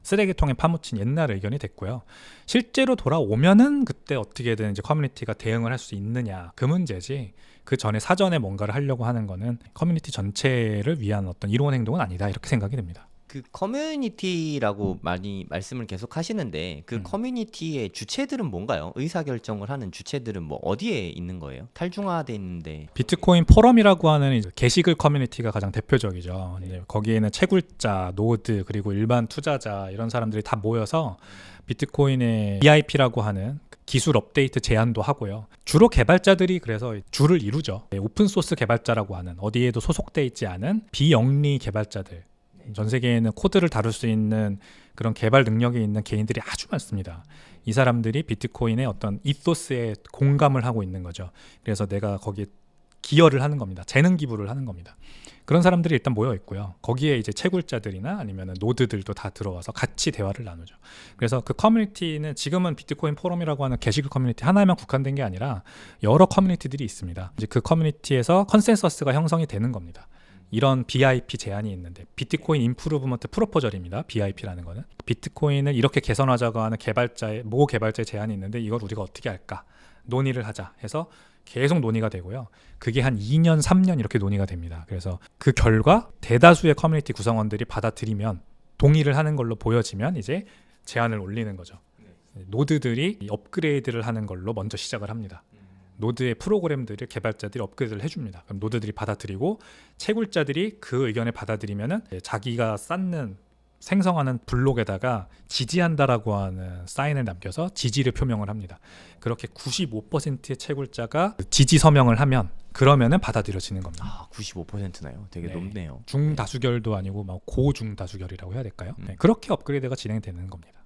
쓰레기통에 파묻힌 옛날 의견이 됐고요. 실제로 돌아오면은 그때 어떻게든 이제 커뮤니티가 대응을 할 수 있느냐 그 문제지. 그 전에 사전에 뭔가를 하려고 하는 거는 커뮤니티 전체를 위한 어떤 이로운 행동은 아니다 이렇게 생각이 됩니다. 그 커뮤니티라고 많이 말씀을 계속 하시는데 그 커뮤니티의 주체들은 뭔가요? 의사결정을 하는 주체들은 뭐 어디에 있는 거예요? 탈중화돼 있는데 비트코인 포럼이라고 하는 이제 게시글 커뮤니티가 가장 대표적이죠. 이제 거기에는 채굴자, 노드 그리고 일반 투자자 이런 사람들이 다 모여서 비트코인의 BIP라고 하는 기술 업데이트 제안도 하고요. 주로 개발자들이 그래서 줄을 이루죠. 오픈소스 개발자라고 하는 어디에도 소속돼 있지 않은 비영리 개발자들. 전 세계에는 코드를 다룰 수 있는 그런 개발 능력이 있는 개인들이 아주 많습니다. 이 사람들이 비트코인의 어떤 이토스에 공감을 하고 있는 거죠. 그래서 내가 거기에 기여를 하는 겁니다. 재능 기부를 하는 겁니다. 그런 사람들이 일단 모여 있고요. 거기에 이제 채굴자들이나 아니면 노드들도 다 들어와서 같이 대화를 나누죠. 그래서 그 커뮤니티는 지금은 비트코인 포럼이라고 하는 게시글 커뮤니티 하나에만 국한된 게 아니라 여러 커뮤니티들이 있습니다. 이제 그 커뮤니티에서 컨센서스가 형성이 되는 겁니다. 이런 BIP 제안이 있는데 비트코인 임프루브먼트 프로포절입니다. BIP라는 거는 비트코인을 이렇게 개선하자고 하는 모 개발자의 제안이 있는데 이걸 우리가 어떻게 할까 논의를 하자 해서 계속 논의가 되고요. 그게 한 2년, 3년 이렇게 논의가 됩니다. 그래서 그 결과 대다수의 커뮤니티 구성원들이 받아들이면 동의를 하는 걸로 보여지면 이제 제안을 올리는 거죠. 노드들이 업그레이드를 하는 걸로 먼저 시작을 합니다. 노드의 프로그램들을 개발자들이 업그레이드를 해줍니다. 그럼 노드들이 받아들이고 채굴자들이 그 의견을 받아들이면은 자기가 쌓는 생성하는 블록에다가 지지한다라고 하는 사인을 남겨서 지지를 표명을 합니다. 그렇게 95%의 채굴자가 지지 서명을 하면 그러면은 받아들여지는 겁니다. 아, 95%나요? 되게 네. 높네요. 중다수결도 아니고 막 고중다수결이라고 해야 될까요? 네, 그렇게 업그레이드가 진행되는 겁니다.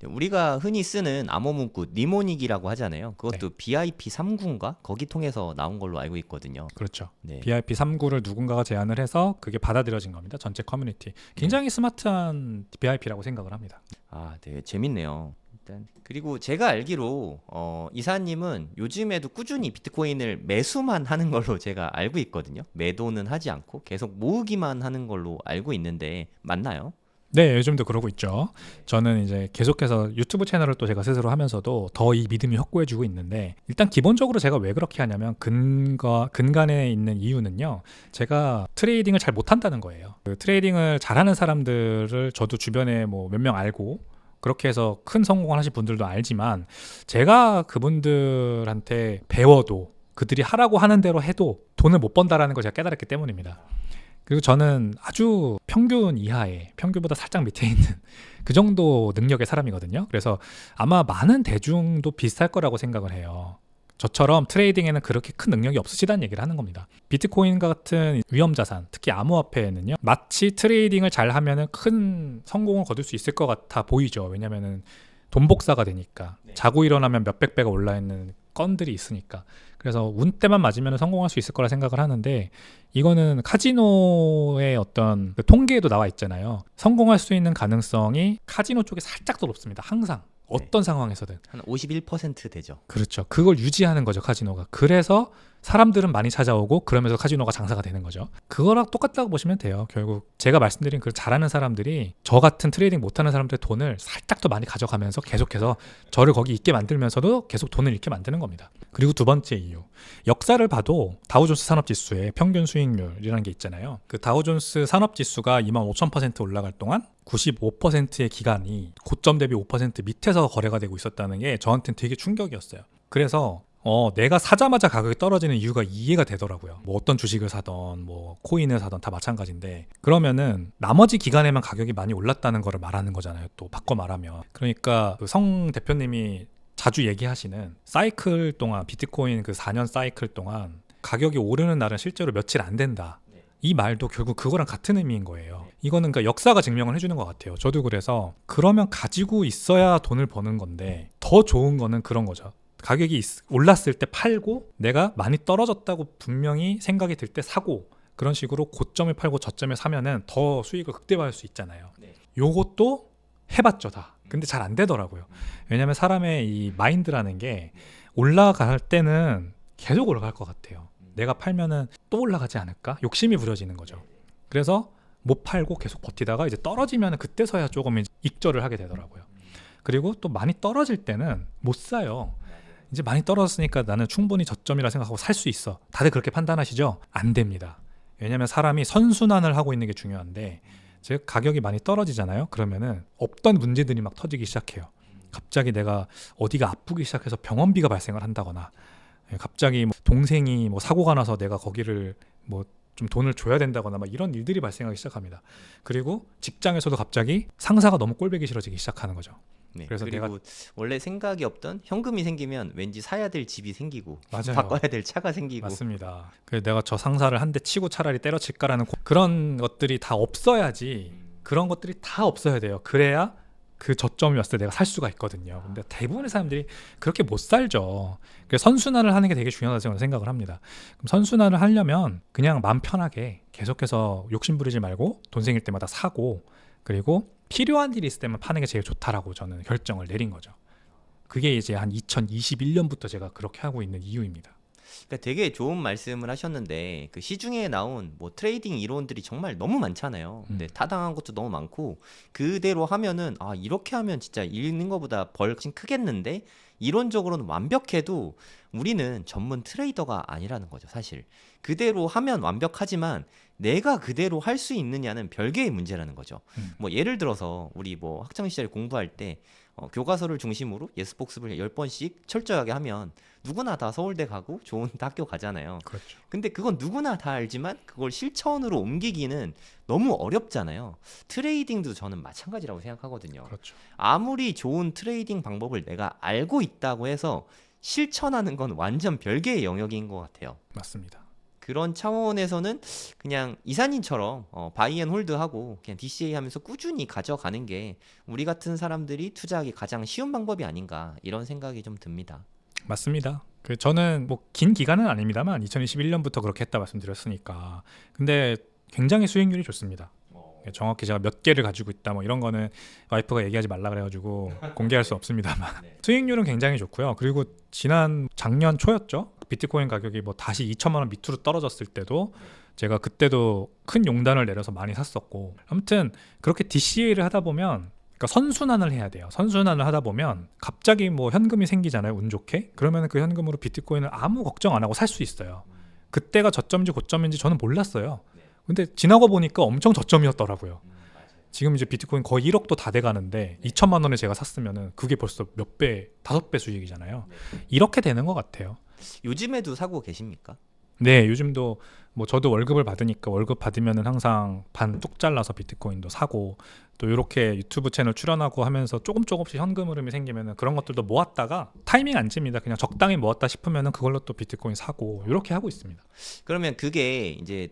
우리가 흔히 쓰는 암호 문구 니모닉이라고 하잖아요. 그것도 BIP 3구인가? 거기 통해서 나온 걸로 알고 있거든요. 그렇죠. 네. BIP 3구를 누군가가 제안을 해서 그게 받아들여진 겁니다. 전체 커뮤니티. 굉장히 스마트한 BIP라고 생각을 합니다. 아, 되게 재밌네요. 일단 그리고 제가 알기로 이사님은 요즘에도 꾸준히 비트코인을 매수만 하는 걸로 제가 알고 있거든요. 매도는 하지 않고 계속 모으기만 하는 걸로 알고 있는데 맞나요? 네, 요즘도 그러고 있죠. 저는 이제 계속해서 유튜브 채널을 또 제가 스스로 하면서도 더 이 믿음이 확고해지고 있는데 일단 기본적으로 제가 왜 그렇게 하냐면 근간에 있는 이유는요. 제가 트레이딩을 잘 못한다는 거예요. 그 트레이딩을 잘하는 사람들을 저도 주변에 뭐 몇 명 알고 그렇게 해서 큰 성공을 하신 분들도 알지만 제가 그분들한테 배워도 그들이 하라고 하는 대로 해도 돈을 못 번다라는 걸 제가 깨달았기 때문입니다. 그리고 저는 아주 평균 이하의 평균보다 살짝 밑에 있는 그 정도 능력의 사람이거든요. 그래서 아마 많은 대중도 비슷할 거라고 생각을 해요. 저처럼 트레이딩에는 그렇게 큰 능력이 없으시다는 얘기를 하는 겁니다. 비트코인 같은 위험자산, 특히 암호화폐는요. 마치 트레이딩을 잘 하면은 큰 성공을 거둘 수 있을 것 같아 보이죠. 왜냐면은 돈 복사가 되니까 자고 일어나면 몇백 배가 올라 있는 건들이 있으니까. 그래서 운때만 맞으면 성공할 수 있을 거라 생각을 하는데 이거는 카지노의 어떤 그 통계에도 나와 있잖아요. 성공할 수 있는 가능성이 카지노 쪽에 살짝 더 높습니다. 항상. 어떤 상황에서든. 한 51% 되죠. 그렇죠. 그걸 유지하는 거죠, 카지노가. 그래서 사람들은 많이 찾아오고 그러면서 카지노가 장사가 되는 거죠. 그거랑 똑같다고 보시면 돼요. 결국 제가 말씀드린 그 잘하는 사람들이 저 같은 트레이딩 못하는 사람들의 돈을 살짝 더 많이 가져가면서 계속해서 저를 거기 있게 만들면서도 계속 돈을 잃게 만드는 겁니다. 그리고 두 번째 이유. 역사를 봐도 다우존스 산업지수의 평균 수익률이라는 게 있잖아요. 그 다우존스 산업지수가 25,000% 올라갈 동안 95%의 기간이 고점 대비 5% 밑에서 거래가 되고 있었다는 게 저한테는 되게 충격이었어요. 그래서 내가 사자마자 가격이 떨어지는 이유가 이해가 되더라고요. 뭐 어떤 주식을 사던 뭐 코인을 사던 다 마찬가지인데 그러면은 나머지 기간에만 가격이 많이 올랐다는 거를 말하는 거잖아요. 또 바꿔 말하면. 그러니까 그 성 대표님이 자주 얘기하시는 사이클 동안 비트코인 그 4년 사이클 동안 가격이 오르는 날은 실제로 며칠 안 된다. 이 말도 결국 그거랑 같은 의미인 거예요. 이거는 그러니까 역사가 증명을 해주는 것 같아요. 저도 그래서 그러면 가지고 있어야 돈을 버는 건데 더 좋은 거는 그런 거죠. 가격이 올랐을 때 팔고 내가 많이 떨어졌다고 분명히 생각이 들 때 사고 그런 식으로 고점에 팔고 저점에 사면은 더 수익을 극대화할 수 있잖아요. 네. 요것도 해봤죠 다. 근데 잘 안 되더라고요. 왜냐하면 사람의 이 마인드라는 게 올라갈 때는 계속 올라갈 것 같아요. 내가 팔면은 또 올라가지 않을까? 욕심이 부려지는 거죠. 그래서 못 팔고 계속 버티다가 이제 떨어지면 그때서야 조금 익절을 하게 되더라고요. 그리고 또 많이 떨어질 때는 못 사요. 이제 많이 떨어졌으니까 나는 충분히 저점이라 생각하고 살 수 있어. 다들 그렇게 판단하시죠? 안 됩니다. 왜냐하면 사람이 선순환을 하고 있는 게 중요한데 즉 가격이 많이 떨어지잖아요. 그러면은 없던 문제들이 막 터지기 시작해요. 갑자기 내가 어디가 아프기 시작해서 병원비가 발생을 한다거나 갑자기 뭐 동생이 뭐 사고가 나서 내가 거기를 뭐 좀 돈을 줘야 된다거나 막 이런 일들이 발생하기 시작합니다. 그리고 직장에서도 갑자기 상사가 너무 꼴보기 싫어지기 시작하는 거죠. 네. 그래서 그리고 내가 원래 생각이 없던 현금이 생기면 왠지 사야 될 집이 생기고 맞아요. 바꿔야 될 차가 생기고 맞습니다. 그래서 내가 저 상사를 한 대 치고 차라리 때려칠까라는 그런 것들이 다 없어야지. 그런 것들이 다 없어야 돼요. 그래야 그 저점이 왔을 때 내가 살 수가 있거든요. 근데 대부분의 사람들이 그렇게 못 살죠. 그래서 선순환을 하는 게 되게 중요하다고 저는 생각을 합니다. 그럼 선순환을 하려면 그냥 마음 편하게 계속해서 욕심 부리지 말고 돈 생길 때마다 사고 그리고 필요한 일이 있을 때만 파는 게 제일 좋다라고 저는 결정을 내린 거죠. 그게 이제 한 2021년부터 제가 그렇게 하고 있는 이유입니다. 그러니까 되게 좋은 말씀을 하셨는데 그 시중에 나온 뭐 트레이딩 이론들이 정말 너무 많잖아요. 근데 타당한 것도 너무 많고 그대로 하면은 아 이렇게 하면 진짜 잃는 것보다 벌 훨씬 크겠는데 이론적으로는 완벽해도 우리는 전문 트레이더가 아니라는 거죠. 사실 그대로 하면 완벽하지만 내가 그대로 할 수 있느냐는 별개의 문제라는 거죠. 뭐 예를 들어서 우리 뭐 학창 시절에 공부할 때 교과서를 중심으로 예습 복습을 10번씩 철저하게 하면 누구나 다 서울대 가고 좋은 학교 가잖아요. 그렇죠. 근데 그건 누구나 다 알지만 그걸 실천으로 옮기기는 너무 어렵잖아요. 트레이딩도 저는 마찬가지라고 생각하거든요. 그렇죠. 아무리 좋은 트레이딩 방법을 내가 알고 있다고 해서 실천하는 건 완전 별개의 영역인 것 같아요. 맞습니다. 그런 차원에서는 그냥 이사님처럼 바이 앤 홀드하고 그냥 DCA 하면서 꾸준히 가져가는 게 우리 같은 사람들이 투자하기 가장 쉬운 방법이 아닌가 이런 생각이 좀 듭니다. 맞습니다. 그 저는 뭐 긴 기간은 아닙니다만 2021년부터 그렇게 했다 말씀드렸으니까 근데 굉장히 수익률이 좋습니다. 정확히 제가 몇 개를 가지고 있다 뭐 이런 거는 와이프가 얘기하지 말라 그래가지고 공개할 수 없습니다만 수익률은 굉장히 좋고요. 그리고 작년 초였죠. 비트코인 가격이 뭐 다시 2천만 원 밑으로 떨어졌을 때도 제가 그때도 큰 용단을 내려서 많이 샀었고 아무튼 그렇게 DCA를 하다 보면 그러니까 선순환을 해야 돼요. 선순환을 하다 보면 갑자기 뭐 현금이 생기잖아요. 운 좋게. 그러면 그 현금으로 비트코인을 아무 걱정 안 하고 살 수 있어요. 그때가 저점인지 고점인지 저는 몰랐어요. 근데 지나고 보니까 엄청 저점이었더라고요. 지금 이제 비트코인 거의 1억도 다 돼가는데 2천만 원에 제가 샀으면은 그게 벌써 몇 배, 5배 수익이잖아요. 이렇게 되는 것 같아요. 요즘에도 사고 계십니까? 네, 요즘도 뭐 저도 월급을 받으니까 월급 받으면은 항상 반 뚝 잘라서 비트코인도 사고 또 이렇게 유튜브 채널 출연하고 하면서 조금씩 현금 흐름이 생기면은 그런 것들도 모았다가 타이밍 안 찝니다. 그냥 적당히 모았다 싶으면은 그걸로 또 비트코인 사고 이렇게 하고 있습니다. 그러면 그게 이제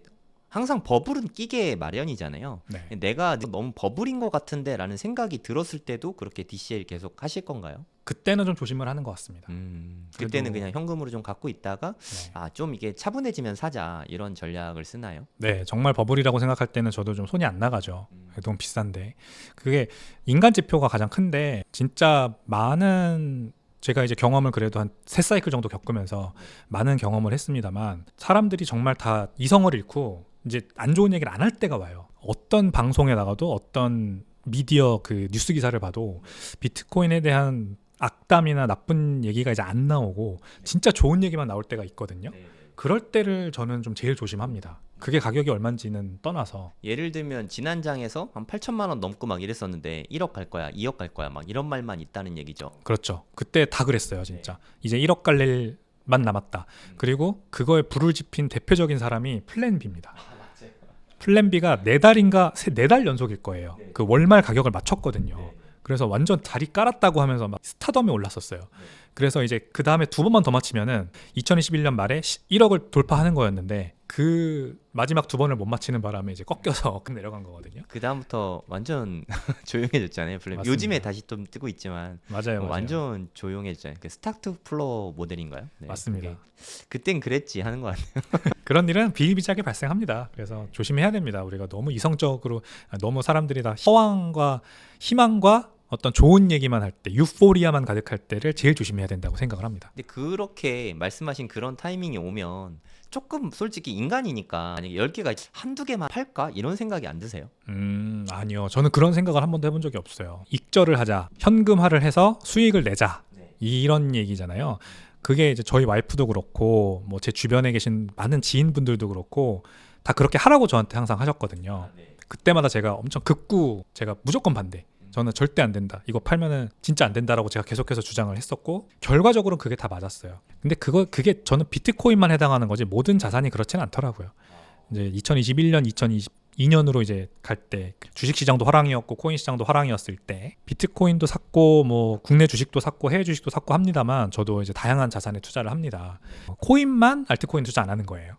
항상 버블은 끼게 마련이잖아요. 네. 내가 너무 버블인 것 같은데 라는 생각이 들었을 때도 그렇게 DCA를 계속 하실 건가요? 그때는 좀 조심을 하는 것 같습니다. 그때는 그래도- 그냥 현금으로 좀 갖고 있다가 네. 좀 이게 차분해지면 사자 이런 전략을 쓰나요? 네, 정말 버블이라고 생각할 때는 저도 좀 손이 안 나가죠. 너무 비싼데. 그게 인간 지표가 가장 큰데 진짜 많은 제가 이제 경험을 그래도 한 3사이클 정도 겪으면서 많은 경험을 했습니다만 사람들이 정말 다 이성을 잃고 이제 안 좋은 얘기를 안 할 때가 와요. 어떤 방송에 나가도 어떤 미디어 그 뉴스 기사를 봐도 비트코인에 대한 악담이나 나쁜 얘기가 이제 안 나오고 진짜 좋은 얘기만 나올 때가 있거든요. 그럴 때를 저는 좀 제일 조심합니다. 그게 가격이 얼마인지는 떠나서. 예를 들면 지난 장에서 한 8천만 원 넘고 막 이랬었는데 1억 갈 거야, 2억 갈 거야 막 이런 말만 있다는 얘기죠. 그렇죠. 그때 다 그랬어요, 진짜. 이제 1억 갈 일만 남았다. 그리고 그거에 불을 지핀 대표적인 사람이 플랜 B입니다. 플랜 B가 4달 연속일 거예요. 그 월말 가격을 맞췄거든요. 그래서 완전 자리 깔았다고 하면서 막 스타덤에 올랐었어요. 그래서 이제 그 다음에 두 번만 더 맞히면은 2021년 말에 1억을 돌파하는 거였는데 그 마지막 두 번을 못 맞히는 바람에 이제 꺾여서 내려간 거거든요. 그 다음부터 완전 조용해졌잖아요. 플레이. 맞습니다. 요즘에 다시 좀 뜨고 있지만 맞아요. 완전 조용해졌잖아요. 그 스타트 플로 모델인가요? 네, 맞습니다. 그게 그땐 그랬지 하는 거 같아요. 그런 일은 비일비재하게 발생합니다. 그래서 조심해야 됩니다. 우리가 너무 이성적으로 너무 사람들이 다 허황과 희망과 어떤 좋은 얘기만 할 때, 유포리아만 가득할 때를 제일 조심해야 된다고 생각을 합니다. 근데 그렇게 말씀하신 그런 타이밍이 오면 조금 솔직히 인간이니까 만약에 10개가 한두 개만 팔까? 이런 생각이 안 드세요? 아니요. 저는 그런 생각을 한 번도 해본 적이 없어요. 익절을 하자, 현금화를 해서 수익을 내자, 이런 얘기잖아요. 그게 이제 저희 와이프도 그렇고 뭐 제 주변에 계신 많은 지인분들도 그렇고 다 그렇게 하라고 저한테 항상 하셨거든요. 그때마다 제가 엄청 극구 제가 무조건 반대. 저는 절대 안 된다. 이거 팔면은 진짜 안 된다라고 제가 계속해서 주장을 했었고 결과적으로는 그게 다 맞았어요. 근데 그게 저는 비트코인만 해당하는 거지 모든 자산이 그렇지는 않더라고요. 이제 2021년, 2022년으로 이제 갈 때 주식 시장도 화랑이었고 코인 시장도 화랑이었을 때 비트코인도 샀고 뭐 국내 주식도 샀고 해외 주식도 샀고 합니다만 저도 이제 다양한 자산에 투자를 합니다. 코인만 알트코인 투자 안 하는 거예요.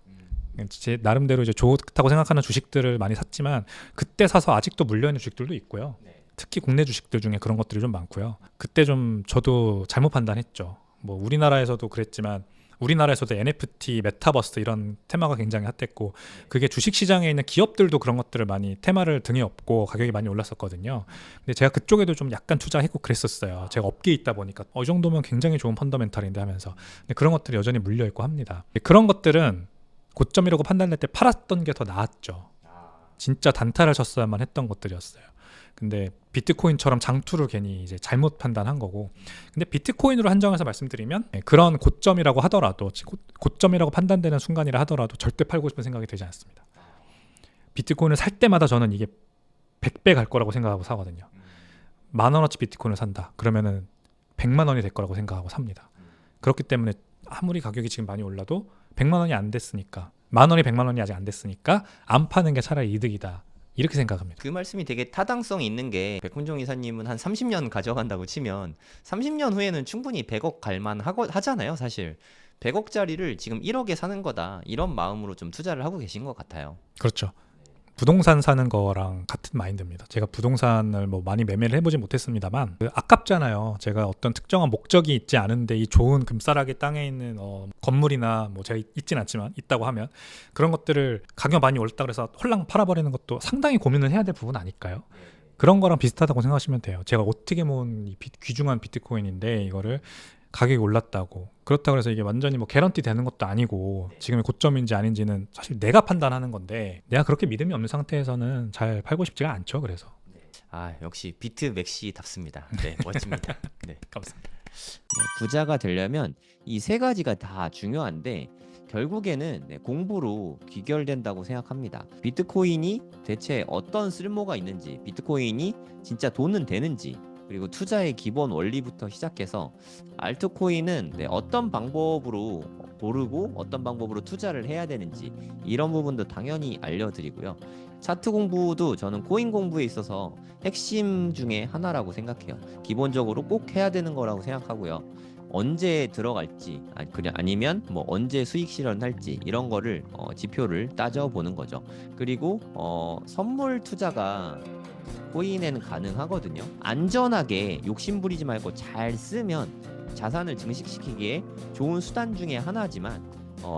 제 나름대로 이제 좋다고 생각하는 주식들을 많이 샀지만 그때 사서 아직도 물려있는 주식들도 있고요. 특히 국내 주식들 중에 그런 것들이 좀 많고요. 그때 좀 저도 잘못 판단했죠. 뭐 우리나라에서도 그랬지만 우리나라에서도 NFT, 메타버스 이런 테마가 굉장히 핫했고 그게 주식시장에 있는 기업들도 그런 것들을 많이 테마를 등에 업고 가격이 많이 올랐었거든요. 근데 제가 그쪽에도 좀 약간 투자했고 그랬었어요. 제가 업계에 있다 보니까 이 정도면 굉장히 좋은 펀더멘탈인데 하면서 근데 그런 것들이 여전히 물려있고 합니다. 그런 것들은 고점이라고 판단할 때 팔았던 게 더 나았죠. 진짜 단타를 쳤어야만 했던 것들이었어요. 근데 비트코인처럼 장투를 괜히 이제 잘못 판단한 거고 근데 비트코인으로 한정해서 말씀드리면 그런 고점이라고 하더라도 고점이라고 판단되는 순간이라 하더라도 절대 팔고 싶은 생각이 들지 않습니다. 비트코인을 살 때마다 저는 이게 100배 갈 거라고 생각하고 사거든요. 10,000원어치 비트코인을 산다. 그러면은 100만 원이 될 거라고 생각하고 삽니다. 그렇기 때문에 아무리 가격이 지금 많이 올라도 100만 원이 안 됐으니까 만 원이 100만 원이 아직 안 됐으니까 안 파는 게 차라리 이득이다. 이렇게 생각합니다. 그 말씀이 되게 타당성이 있는 게 백훈종 이사님은 한 30년 가져간다고 치면 30년 후에는 충분히 100억 갈만 하잖아요. 사실 100억짜리를 지금 1억에 사는 거다 이런 마음으로 좀 투자를 하고 계신 것 같아요. 그렇죠. 부동산 사는 거랑 같은 마인드입니다. 제가 부동산을 뭐 많이 매매를 해보진 못했습니다만 아깝잖아요. 제가 어떤 특정한 목적이 있지 않은데 이 좋은 금싸라기 땅에 있는 건물이나 뭐 제가 있진 않지만 있다고 하면 그런 것들을 가격 많이 올랐다 그래서 홀랑 팔아버리는 것도 상당히 고민을 해야 될 부분 아닐까요? 그런 거랑 비슷하다고 생각하시면 돼요. 제가 어떻게 모은 이 귀중한 비트코인인데 이거를 가격이 올랐다고 그렇다고 해서 이게 완전히 뭐 개런티 되는 것도 아니고 지금의 고점인지 아닌지는 사실 내가 판단하는 건데 내가 그렇게 믿음이 없는 상태에서는 잘 팔고 싶지가 않죠. 그래서 역시 비트 맥시답습니다. 네, 멋집니다. 네, 감사합니다. 부자가 되려면 이 세 가지가 다 중요한데 결국에는 공부로 귀결된다고 생각합니다. 비트코인이 대체 어떤 쓸모가 있는지, 비트코인이 진짜 돈은 되는지, 그리고 투자의 기본 원리부터 시작해서 알트코인은 어떤 방법으로 고르고 어떤 방법으로 투자를 해야 되는지 이런 부분도 당연히 알려드리고요. 차트 공부도 저는 코인 공부에 있어서 핵심 중에 하나라고 생각해요. 기본적으로 꼭 해야 되는 거라고 생각하고요. 언제 들어갈지 아니면 뭐 언제 수익 실현할지 이런 거를 지표를 따져보는 거죠. 그리고 선물 투자가 코인에는 가능하거든요. 안전하게 욕심부리지 말고 잘 쓰면 자산을 증식시키기에 좋은 수단 중에 하나지만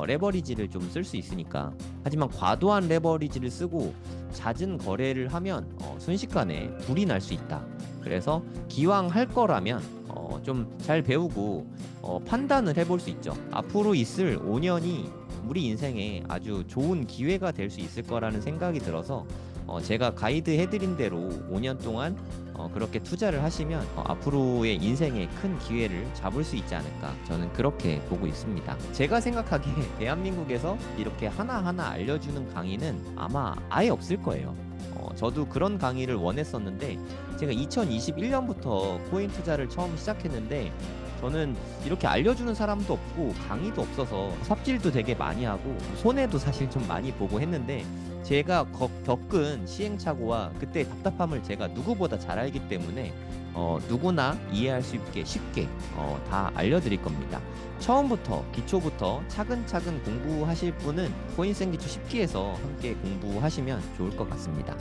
레버리지를 좀 쓸 수 있으니까. 하지만 과도한 레버리지를 쓰고 잦은 거래를 하면 순식간에 불이 날 수 있다. 그래서 기왕 할 거라면 좀 잘 배우고 판단을 해볼 수 있죠. 앞으로 있을 5년이 우리 인생에 아주 좋은 기회가 될 수 있을 거라는 생각이 들어서 제가 가이드 해드린 대로 5년 동안 그렇게 투자를 하시면 앞으로의 인생에 큰 기회를 잡을 수 있지 않을까 저는 그렇게 보고 있습니다. 제가 생각하기에 대한민국에서 이렇게 하나하나 알려주는 강의는 아마 아예 없을 거예요. 저도 그런 강의를 원했었는데 제가 2021년부터 코인 투자를 처음 시작했는데 저는 이렇게 알려주는 사람도 없고 강의도 없어서 삽질도 되게 많이 하고 손해도 사실 좀 많이 보고 했는데 제가 겪은 시행착오와 그때 답답함을 제가 누구보다 잘 알기 때문에 누구나 이해할 수 있게 쉽게 다 알려드릴 겁니다. 처음부터 기초부터 차근차근 공부하실 분은 코인센기초 10기에서 함께 공부하시면 좋을 것 같습니다.